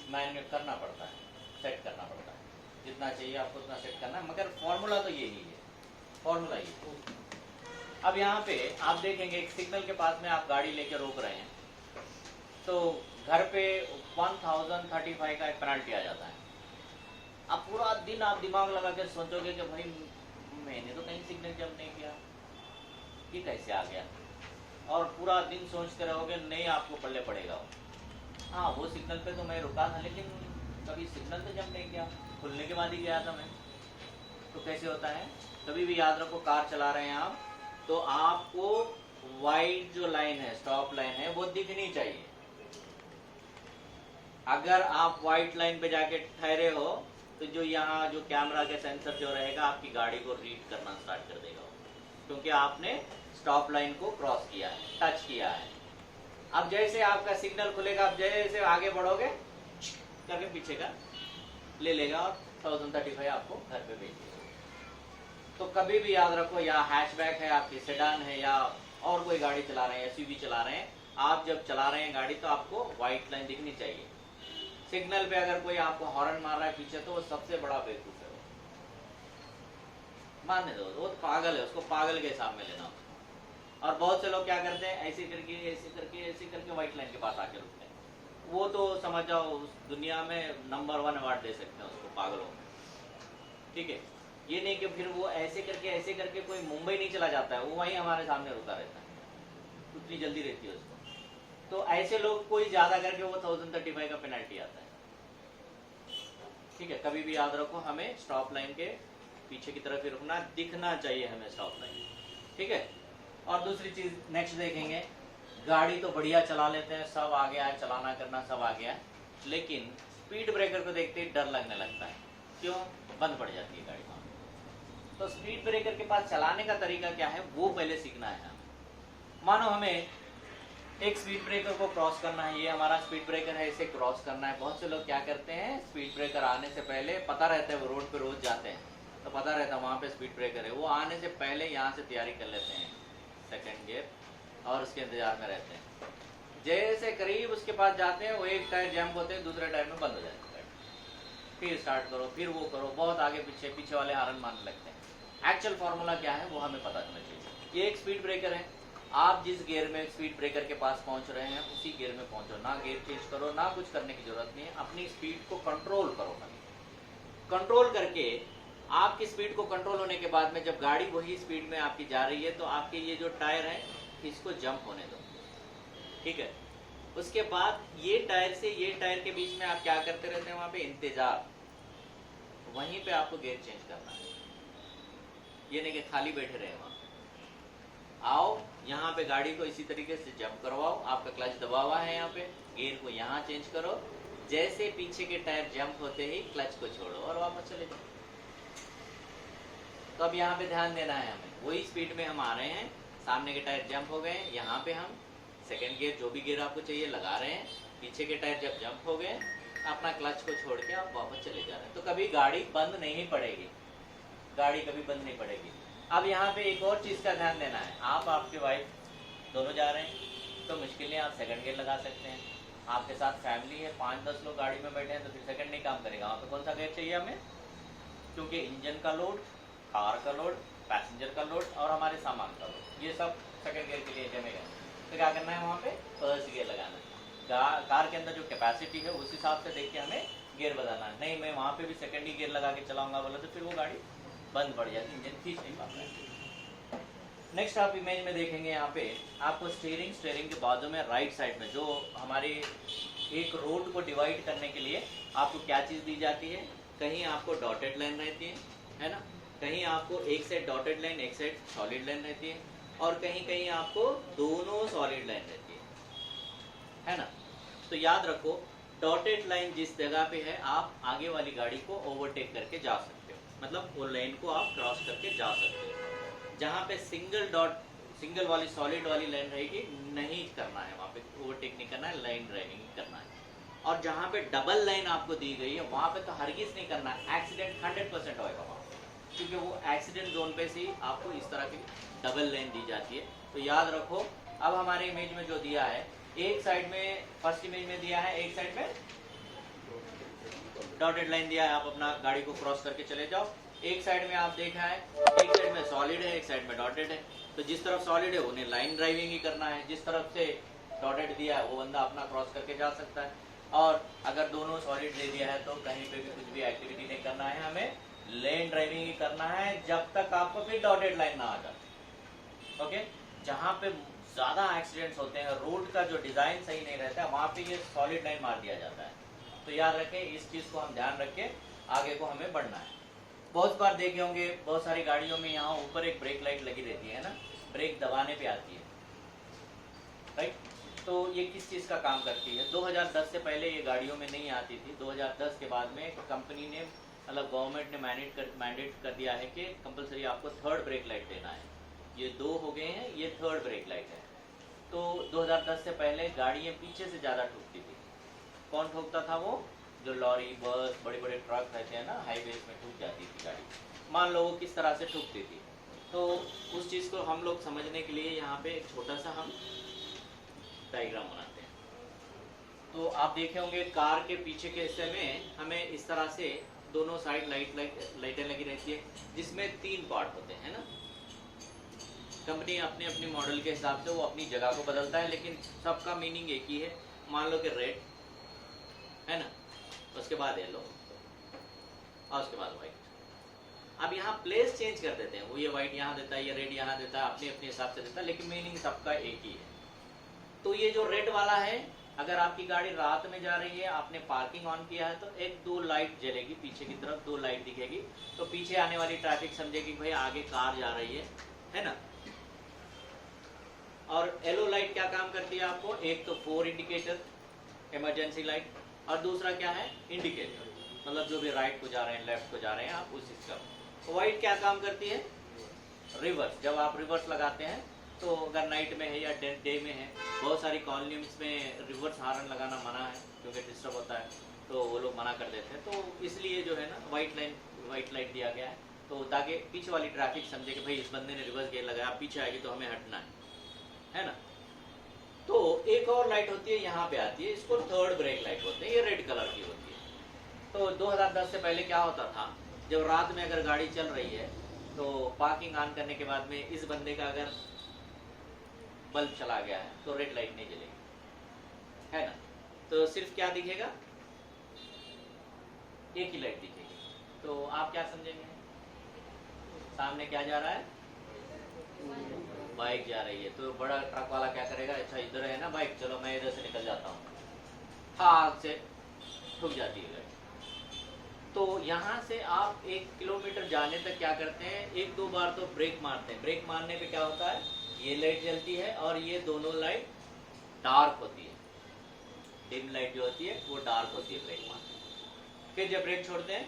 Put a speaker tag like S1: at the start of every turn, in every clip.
S1: Manual करना पड़ता है, सेट करना पड़ता है, जितना चाहिए आपको उतना सेट करना है, मगर फॉर्मूला तो यही है, फॉर्मूला ये। अब यहाँ पे आप देखेंगे एक सिग्नल के पास में आप गाड़ी लेके रोक रहे हैं, तो घर पे 1035 का एक पेनल्टी आ जाता है। अब पूरा दिन आप दिमाग लगा के सोचोगे कि भाई मैंने तो कहीं सिग्नल जंप नहीं किया, ये कैसे आ गया, और पूरा दिन सोचते रहोगे, नहीं आपको पल्ले पड़ेगा वो। हाँ, वो सिग्नल पे तो मैं रुका था, लेकिन कभी सिग्नल तो जंप नहीं किया, खुलने के बाद ही गया था मैं। तो कैसे होता है, कभी भी याद रखो, कार चला रहे हैं आप, तो आपको वाइट जो लाइन है, स्टॉप लाइन है, वो दिखनी चाहिए। अगर आप वाइट लाइन पे जाके ठहरे हो, तो जो यहाँ जो कैमरा के सेंसर जो रहेगा, आपकी गाड़ी को रीड करना स्टार्ट कर देगा, क्योंकि आपने स्टॉप लाइन को क्रॉस किया है, टच किया है। अब जैसे आपका सिग्नल खुलेगा, आप जैसे आगे बढ़ोगे करके पीछे का ले लेगा और 1035 आपको घर पे भेज देगा। तो कभी भी याद रखो, या हैचबैक है आपकी, सेडान है, या और कोई गाड़ी चला रहे हैं, एसयूवी चला रहे हैं, आप जब चला रहे हैं गाड़ी, तो आपको व्हाइट लाइन दिखनी चाहिए। सिग्नल पे अगर कोई आपको हॉर्न मार रहा है पीछे, तो वो सबसे बड़ा बेवकूफ है, वो मानने दो, वो पागल है, उसको पागल के हिसाब में लेना। और बहुत से लोग क्या करते हैं, ऐसे करके ऐसे करके ऐसे करके व्हाइट लाइन के पास आके रुकते हैं। वो तो समझ जाओ उस दुनिया में नंबर 1 अवार्ड दे सकते हैं उसको, पागलों में। ठीक है, ये नहीं कि फिर वो ऐसे करके कोई मुंबई नहीं चला जाता है, वो वहीं हमारे सामने रुका रहता है, उतनी जल्दी रहती है उसको। तो ऐसे लोग कोई ज्यादा करके वो 1035 का पेनल्टी आता है। ठीक है, कभी भी याद रखो, हमें स्टॉप लाइन के पीछे की तरफ ही रुकना, दिखना चाहिए हमें स्टॉप लाइन। ठीक है, और दूसरी चीज नेक्स्ट देखेंगे, गाड़ी तो बढ़िया चला लेते हैं, सब आ गया है, चलाना करना सब आ गया है, लेकिन स्पीड ब्रेकर को देखते ही डर लगने लगता है। क्यों? बंद पड़ जाती है गाड़ी। तो स्पीड ब्रेकर के पास चलाने का तरीका क्या है, वो पहले सीखना है। मानो हमें एक स्पीड ब्रेकर को क्रॉस करना है, ये हमारा स्पीड ब्रेकर है, इसे क्रॉस करना है। बहुत से लोग क्या करते हैं, स्पीड ब्रेकर आने से पहले, पता रहता है वो रोड पे रोज जाते हैं, तो पता रहता है वहाँ पे स्पीड ब्रेकर है, वो आने से पहले यहाँ से तैयारी कर लेते हैं सेकंड गियर, और उसके इंतजार में रहते हैं। जैसे करीब उसके पास जाते हैं, वो एक टायर जंप होते हैं, दूसरे टायर में बंद हो जाते हैं, फिर स्टार्ट करो, फिर वो करो, बहुत आगे पीछे वाले हारन मारने लगते हैं। एक्चुअल फार्मूला क्या है वो हमें पता होना चाहिए। ये एक स्पीड ब्रेकर है, आप जिस गियर में स्पीड ब्रेकर के पास पहुंच रहे हैं, उसी गियर में पहुंचो, ना गियर चेंज करो, ना कुछ करने की जरूरत नहीं है। अपनी स्पीड को कंट्रोल करो, कंट्रोल करके आपकी स्पीड को कंट्रोल होने के बाद में जब गाड़ी वही स्पीड में आपकी जा रही है, तो आपके ये जो टायर है इसको जंप होने दो। ठीक है, उसके बाद ये टायर से ये टायर के बीच में आप क्या करते रहते हैं, वहां पे इंतजार, वहीं पे आपको गियर चेंज करना है। ये नहीं कि खाली बैठे रहे वहां, आओ यहाँ पे गाड़ी को इसी तरीके से जंप करवाओ, आपका क्लच दबा हुआ है यहाँ पे, गियर को यहाँ चेंज करो, जैसे पीछे के टायर जंप होते ही क्लच को छोड़ो और वापस चले जाओ। तो अब यहाँ पे ध्यान देना है हमें, वही स्पीड में हम आ रहे हैं, सामने के टायर जंप हो गए, यहाँ पे हम सेकंड गियर, जो भी गियर आपको चाहिए लगा रहे हैं, पीछे के टायर जब जंप हो गए, अपना क्लच को छोड़ के आप वापस चले जा रहे हैं। तो कभी गाड़ी बंद नहीं पड़ेगी, गाड़ी कभी बंद नहीं पड़ेगी। अब यहाँ पे एक और चीज का ध्यान देना है, आप आपके वाइफ दोनों जा रहे हैं, तो मुश्किल नहीं आप सेकंड गियर लगा सकते हैं। आपके साथ फैमिली है, 5-10 लोग गाड़ी में बैठे हैं, तो फिर सेकंड नहीं काम करेगा, वहाँ पे कौन सा गियर चाहिए हमें, क्योंकि इंजन का लोड, कार का लोड, पैसेंजर का लोड और हमारे सामान का लोड, ये सब सेकंड गियर के लिए जमेगा। तो क्या करना है, वहाँ पे फर्स्ट गियर लगाना है। कार के अंदर जो कैपेसिटी है उस हिसाब से देख के हमें गियर बदलना है। नहीं मैं वहाँ पे भी सेकंड ही गियर लगा के चलाऊंगा बोला, तो फिर वो गाड़ी बंद पड़ जाती, इंजन खींच नहीं पाता है। नेक्स्ट आप इमेज में देखेंगे, यहाँ पे आपको स्टीयरिंग के बाजू में राइट साइड में जो हमारे एक रोड को डिवाइड करने के लिए आपको क्या चीज़ दी जाती है, कहीं आपको डॉटेड लाइन रहती है ना, कहीं आपको एक साइड डॉटेड लाइन, एक साइड सॉलिड लाइन रहती है, और कहीं कहीं आपको दोनों सॉलिड लाइन रहती है ना। तो याद रखो, डॉटेड लाइन जिस जगह पे है, आप आगे वाली गाड़ी को ओवरटेक करके जा सकते हो, मतलब वो लाइन को आप क्रॉस करके जा सकते हो। जहाँ पे सिंगल वाली सॉलिड वाली लाइन रहेगी, नहीं करना है वहाँ पे, ओवरटेक नहीं करना है, लाइन ड्राइविंग करना है। और जहाँ पे डबल लाइन आपको दी गई है, वहाँ पे तो हरगिज नहीं करना है, एक्सीडेंट 100% होएगा वहाँ, क्योंकि वो एक्सीडेंट जोन पे से आपको इस तरह की डबल लाइन दी जाती है। तो याद रखो, अब हमारे इमेज में जो दिया है एक साइड में फर्स्ट इमेज में दिया है, एक साइड में डॉटेड लाइन दिया है, आप अपना गाड़ी को क्रॉस करके चले जाओ। एक साइड में आप देखा है, एक साइड में सॉलिड है, एक साइड में डॉटेड है। तो जिस तरफ सॉलिड है उन्हें लाइन ड्राइविंग ही करना है, जिस तरफ से डॉटेड दिया है वो बंदा अपना क्रॉस करके जा सकता है। और अगर दोनों सॉलिड दे दिया है तो कहीं पे भी कुछ भी एक्टिविटी नहीं करना है, हमें लेन ड्राइविंग ही करना है जब तक आपको फिर डॉटेड लाइन ना आ जाए। ओके, जहाँ पे ज्यादा एक्सीडेंट्स होते हैं, रोड का जो डिजाइन सही नहीं रहता है, वहां पे ये सॉलिड लाइन मार दिया जाता है। तो याद रखें, इस चीज को हम ध्यान रख के आगे को हमें बढ़ना है। बहुत बार देखे होंगे बहुत सारी गाड़ियों में यहाँ ऊपर एक ब्रेक लाइट लगी रहती है ना, ब्रेक दबाने पे आती है, राइट। तो ये किस चीज का काम करती है? 2010 से पहले ये गाड़ियों में नहीं आती थी। 2010 के बाद में कंपनी ने, मतलब गवर्नमेंट ने मैंडेट कर दिया है कि कंपलसरी आपको थर्ड ब्रेक लाइट देना है। ये 2 हो गए हैं, ये थर्ड ब्रेक लाइट है। तो 2010 से पहले गाड़ियाँ पीछे से ज़्यादा ठुकती थी। कौन ठोकता था? वो जो लॉरी, बस, बड़े बड़े ट्रक रहते हैं ना, हाईवेज में ठुक जाती थी गाड़ी। मान लो वो किस तरह से ठुकती थी। तो उस चीज़ को हम लोग समझने के लिए यहाँ पे एक छोटा सा हम डायग्राम बनाते हैं। तो आप देखे होंगे कार के पीछे के हिस्से में हमें इस तरह से दोनों साइड लाइटें लगी रहती है, जिसमें 3 पार्ट होते हैं ना। कंपनी अपने अपने मॉडल के हिसाब से वो अपनी जगह को बदलता है, लेकिन सबका मीनिंग एक ही है। मान लो कि रेड है ना, उसके बाद येलो और उसके बाद व्हाइट। अब यहाँ प्लेस चेंज कर देते हैं, वो ये व्हाइट यहाँ देता है, ये रेड यहाँ देता है, अपने अपने हिसाब से देता है, लेकिन मीनिंग सबका एक ही है। तो ये जो रेड वाला है, अगर आपकी गाड़ी रात में जा रही है, आपने पार्किंग ऑन किया है, तो 1-2 लाइट जलेगी पीछे की तरफ, 2 लाइट दिखेगी। तो पीछे आने वाली ट्रैफिक समझेगी भाई आगे कार जा रही है ना। और येलो लाइट क्या काम करती है आपको? एक तो 4 इंडिकेटर, इमरजेंसी लाइट, और दूसरा क्या है? इंडिकेटर, मतलब जो भी राइट को जा रहे हैं, लेफ्ट को जा रहे हैं, आप उस चीज का। व्हाइट क्या काम करती है? रिवर्स। जब आप रिवर्स लगाते हैं तो अगर नाइट में है या डे में है, बहुत सारी कॉलोनीज में रिवर्स हार्न लगाना मना है क्योंकि डिस्टर्ब होता है, तो वो लोग मना कर देते हैं। तो इसलिए जो है ना व्हाइट लाइट दिया गया है, तो ताकि पीछे वाली ट्रैफिक समझे कि भाई इस बंदे ने रिवर्स गियर लगाया, पीछे आएगी तो हमें हटना है ना। तो एक और लाइट होती है, यहाँ पे आती है, इसको थर्ड ब्रेक लाइट बोलते हैं, ये रेड कलर की होती है। तो 2010 से पहले क्या होता था, जब रात में अगर गाड़ी चल रही है तो पार्किंग ऑन करने के बाद में इस बंदे का अगर बल्ब चला गया है तो रेड लाइट नहीं जलेगी, है ना। तो सिर्फ क्या दिखेगा? एक ही लाइट दिखेगी। तो आप क्या समझेंगे? सामने क्या जा रहा है? बाइक जा रही है। तो बड़ा ट्रक वाला क्या करेगा? अच्छा इधर है ना बाइक, चलो मैं इधर से निकल जाता हूँ, हाँ से ठुक जाती है गाड़ी। तो यहाँ से आप 1 किलोमीटर जाने तक क्या करते हैं? 1-2 बार तो ब्रेक मारते हैं। ब्रेक मारने पे क्या होता है? ये लाइट जलती है और ये दोनों लाइट डार्क होती है। डिम लाइट जो होती है वो डार्क होती है ब्रेक मारने। फिर जब ब्रेक छोड़ते हैं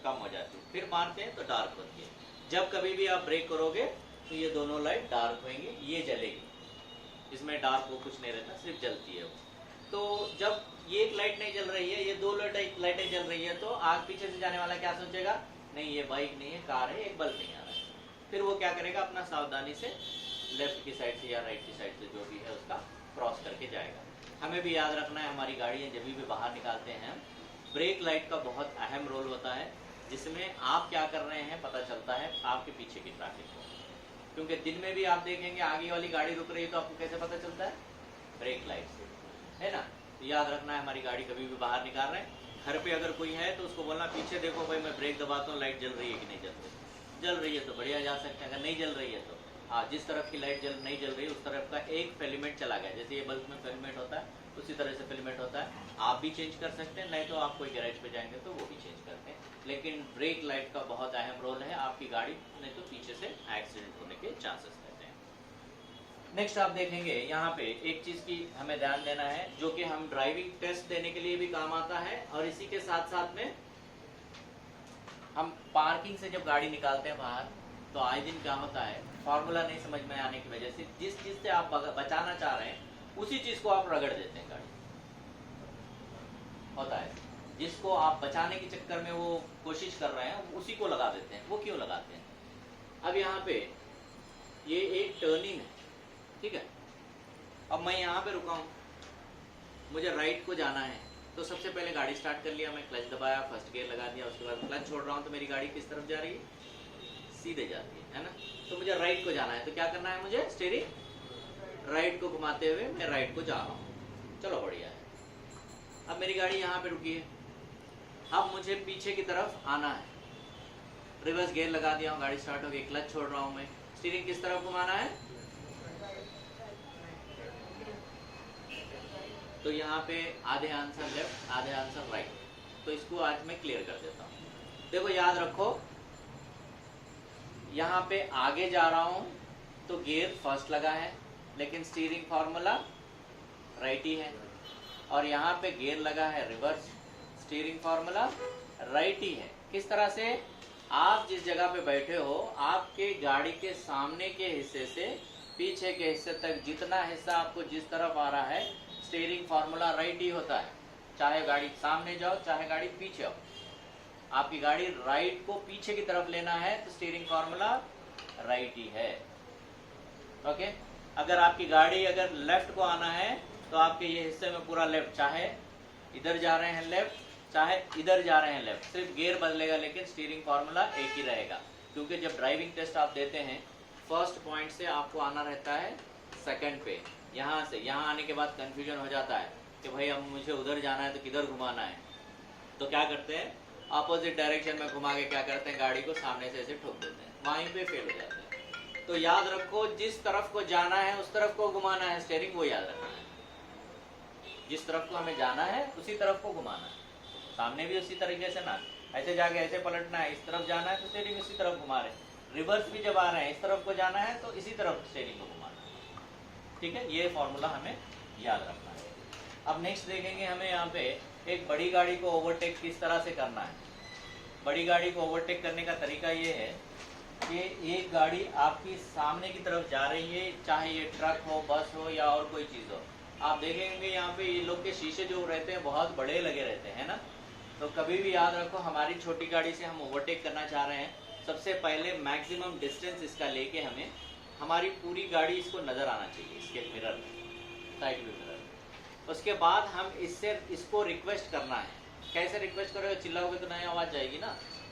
S1: कम हो जाती है, फिर मारते हैं तो डार्क होती है। जब कभी भी आप ब्रेक करोगे तो ये दोनों लाइट डार्क होंगी, ये जलेगी। इसमें डार्क वो कुछ नहीं रहता, सिर्फ जलती है वो। तो जब ये एक लाइट नहीं जल रही है, ये 2 लाइटें जल रही है, तो आग पीछे से जाने वाला क्या सोचेगा? नहीं ये बाइक नहीं है, कार है, एक बल्ब नहीं आ रहा है। फिर वो क्या करेगा? अपना सावधानी से लेफ्ट की साइड से या राइट की साइड से जो भी है उसका क्रॉस करके जाएगा। हमें भी याद रखना है, हमारी गाड़ियाँ जब भी बाहर निकालते हैं, ब्रेक लाइट का बहुत अहम रोल होता है, जिसमें आप क्या कर रहे हैं पता चलता है आपके पीछे की ट्रैफिक को। क्योंकि दिन में भी आप देखेंगे आगे वाली गाड़ी रुक रही है तो आपको कैसे पता चलता है? ब्रेक लाइट से, है ना। तो याद रखना है, हमारी गाड़ी कभी भी बाहर निकाल रहे हैं, घर पे अगर कोई है तो उसको बोलना पीछे देखो भाई मैं ब्रेक दबाता हूँ, लाइट जल रही है कि नहीं जल रही। जल रही है तो बढ़िया जा सकते हैं, अगर नहीं जल रही है तो जिस तरफ की लाइट नहीं जल रही है उस तरफ का एक फिलामेंट चला गया। जैसे ये बल्ब में फिलामेंट होता है उसी तरह से फिलामेंट होता है, आप भी चेंज कर सकते हैं, नहीं तो आप कोई गैरेज पे जाएंगे तो वो भी चेंज करते हैं। लेकिन ब्रेक लाइट का बहुत अहम रोल है, आपकी गाड़ी नहीं तो पीछे से एक्सीडेंट होने के चांसेस रहते हैं। नेक्स्ट आप देखेंगे यहाँ पे एक चीज की हमें ध्यान देना है, जो कि हम ड्राइविंग टेस्ट देने के लिए भी काम आता है, और इसी के साथ साथ में हम पार्किंग से जब गाड़ी निकालते हैं बाहर तो आए दिन क्या होता है, फॉर्मूला नहीं समझ में आने की वजह से जिस चीज से आप बचाना चाह रहे हैं उसी चीज को आप रगड़ देते हैं। गाड़ी होता है जिसको आप बचाने के चक्कर में वो कोशिश कर रहे हैं उसी को लगा देते हैं। वो क्यों लगाते हैं? अब यहाँ पे ये एक टर्निंग है, ठीक है। अब मैं यहाँ पे रुका हूँ, मुझे राइट को जाना है, तो सबसे पहले गाड़ी स्टार्ट कर लिया, मैं क्लच दबाया, फर्स्ट गियर लगा दिया, उसके बाद क्लच छोड़ रहा हूँ तो मेरी गाड़ी किस तरफ जा रही है, सीधे जाती है ना। तो मुझे राइट को जाना है, तो क्या करना है, मुझे स्टीयरिंग राइट को घुमाते हुए मैं राइट को जा रहा हूँ। चलो बढ़िया है। अब मेरी गाड़ी यहाँ पे रुकी है, अब मुझे पीछे की तरफ आना है, रिवर्स गियर लगा दिया हूँ, गाड़ी स्टार्ट हो गई, क्लच छोड़ रहा हूँ मैं, स्टीयरिंग किस तरफ घुमाना है, तो यहाँ पे आधे आंसर लेफ्ट आधे आंसर राइट। तो इसको आज मैं क्लियर कर देता हूँ। देखो याद रखो, यहाँ पे आगे जा रहा हूँ तो गियर फर्स्ट लगा है, लेकिन स्टीयरिंग फार्मूला राइट ही है, और यहाँ पे गियर लगा है रिवर्स, स्टीयरिंग फार्मूला राइट ही है। किस तरह से, आप जिस जगह पे बैठे हो, आपके गाड़ी के सामने के हिस्से से पीछे के हिस्से तक जितना हिस्सा आपको जिस तरफ आ रहा है, स्टीयरिंग फार्मूला राइट ही होता है। चाहे गाड़ी सामने जाओ चाहे गाड़ी पीछे आओ, आपकी गाड़ी राइट को पीछे की तरफ लेना है तो स्टीयरिंग फार्मूला राइट ही है। ओके, अगर आपकी गाड़ी अगर लेफ्ट को आना है तो आपके ये हिस्से में पूरा लेफ्ट, चाहे इधर जा रहे हैं लेफ्ट चाहे इधर जा रहे हैं लेफ्ट, सिर्फ गियर बदलेगा लेकिन स्टीयरिंग फार्मूला एक ही रहेगा। क्योंकि जब ड्राइविंग टेस्ट आप देते हैं, फर्स्ट पॉइंट से आपको आना रहता है सेकंड पे, यहाँ से यहाँ आने के बाद कंफ्यूजन हो जाता है कि भाई अब मुझे उधर जाना है तो किधर घुमाना है, तो क्या करते हैं, अपोजिट डायरेक्शन में घुमा के क्या करते हैं, गाड़ी को सामने से ऐसे ठोक देते हैं, वहीं पे फेल हो जाते हैं। तो याद रखो, जिस तरफ को जाना है उस तरफ को घुमाना है, स्टीयरिंग वो याद रखना है, जिस तरफ को हमें जाना है उसी तरफ को घुमाना है, सामने भी उसी तरीके से ना, ऐसे जाके ऐसे पलटना है, इस तरफ जाना है तो स्टीयरिंग उसी तरफ घुमा रहे, रिवर्स भी जब आ रहे हैं इस तरफ को जाना है तो इसी तरफ स्टीयरिंग को घुमाना है। ठीक है, ये फॉर्मूला हमें याद रखना है। अब नेक्स्ट देखेंगे हमें यहाँ पे एक बड़ी गाड़ी को ओवरटेक किस तरह से करना है। बड़ी गाड़ी को ओवरटेक करने का तरीका ये है कि एक गाड़ी आपकी सामने की तरफ जा रही है, चाहे ये ट्रक हो, बस हो या और कोई चीज़ हो, आप देखेंगे यहाँ पे ये लोग के शीशे जो रहते हैं बहुत बड़े लगे रहते हैं ना। तो कभी भी याद रखो, हमारी छोटी गाड़ी से हम ओवरटेक करना चाह रहे हैं, सबसे पहले मैक्सिमम डिस्टेंस इसका लेके हमें हमारी पूरी गाड़ी इसको नज़र आना चाहिए, इसके मिरर में, साइड व्यू मिरर। उसके बाद हम इसको रिक्वेस्ट करना है। कैसे रिक्वेस्ट करोगे, चिल्लाओगे तो नई आवाज़ जाएगी ना।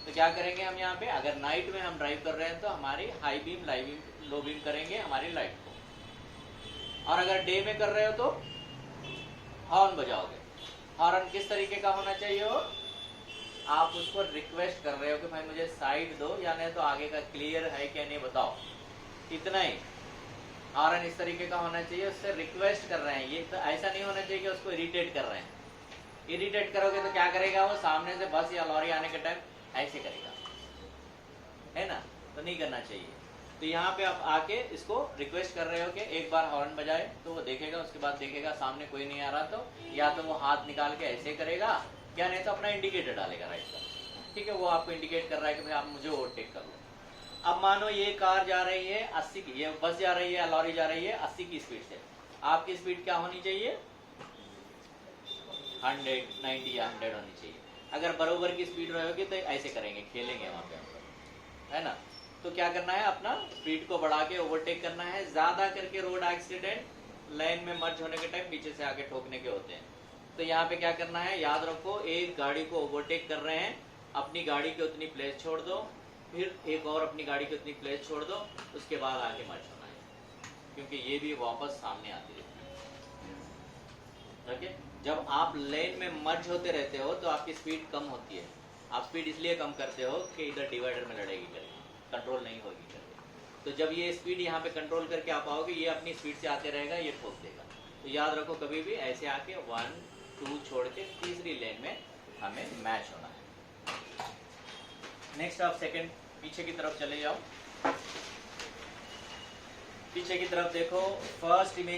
S1: तो क्या करेंगे हम यहाँ पे, अगर नाइट में हम ड्राइव कर रहे हैं तो हमारी high beam, low beam, low beam करेंगे हमारी लाइट को, और अगर डे में कर रहे हो तो हॉर्न बजाओगे। हॉर्न किस तरीके का होना चाहिए हो, आप उसको रिक्वेस्ट कर रहे हो कि भाई मुझे साइड दो, या नहीं तो आगे का क्लियर है क्या नहीं बताओ, इतना ही। हॉर्न इस तरीके का होना चाहिए, उससे रिक्वेस्ट कर रहे हैं। ये तो ऐसा नहीं होना चाहिए कि उसको इरिटेट कर रहे हैं। इरिटेट करोगे तो क्या करेगा वो, सामने से बस या लॉरी आने के टाइम ऐसे करेगा, है ना, तो नहीं करना चाहिए। तो यहाँ पे आप आके इसको रिक्वेस्ट कर रहे हो कि एक बार हॉर्न बजाए, तो वो देखेगा, उसके बाद देखेगा सामने कोई नहीं आ रहा तो या तो वो हाथ निकाल के ऐसे करेगा, या नहीं तो अपना इंडिकेटर डालेगा राइट का। ठीक है, वो आपको इंडिकेट कर रहा है कि भाई आप मुझे ओवरटेक कर लो। अब मानो ये कार जा रही है 80 की, ये बस जा रही है या लॉरी जा रही है 80 की स्पीड से, आपकी स्पीड क्या होनी चाहिए, 100, 90 या 100 होनी चाहिए। अगर बराबर की स्पीड रहेगी तो ऐसे करेंगे, खेलेंगे वहाँ पे, है ना। तो क्या करना है, अपना स्पीड को बढ़ा के ओवरटेक करना है। ज़्यादा करके रोड एक्सीडेंट लाइन में मर्ज होने के टाइम पीछे से आके ठोकने के होते हैं। तो यहाँ पे क्या करना है, याद रखो, एक गाड़ी को ओवरटेक कर रहे हैं, अपनी गाड़ी की उतनी प्लेस छोड़ दो, फिर एक और अपनी गाड़ी की उतनी प्लेस छोड़ दो, उसके बाद आगे मर्ज होना है, क्योंकि ये भी वापस सामने आती है। ओके, जब आप लेन में मर्ज होते रहते हो तो आपकी स्पीड कम होती है। आप स्पीड इसलिए कम करते हो कि इधर डिवाइडर में लड़ेगी करके, कंट्रोल नहीं होगी करके। तो जब ये स्पीड यहाँ पे कंट्रोल करके आप आओगे, ये अपनी स्पीड से आते रहेगा, ये ठोक देगा। तो याद रखो, कभी भी ऐसे आके 1, 2 छोड़ के तीसरी लेन में हमें मैच होना है। नेक्स्ट आप सेकंड पीछे की तरफ चले जाओ। पीछे की तरफ देखो, फर्स्ट इमेज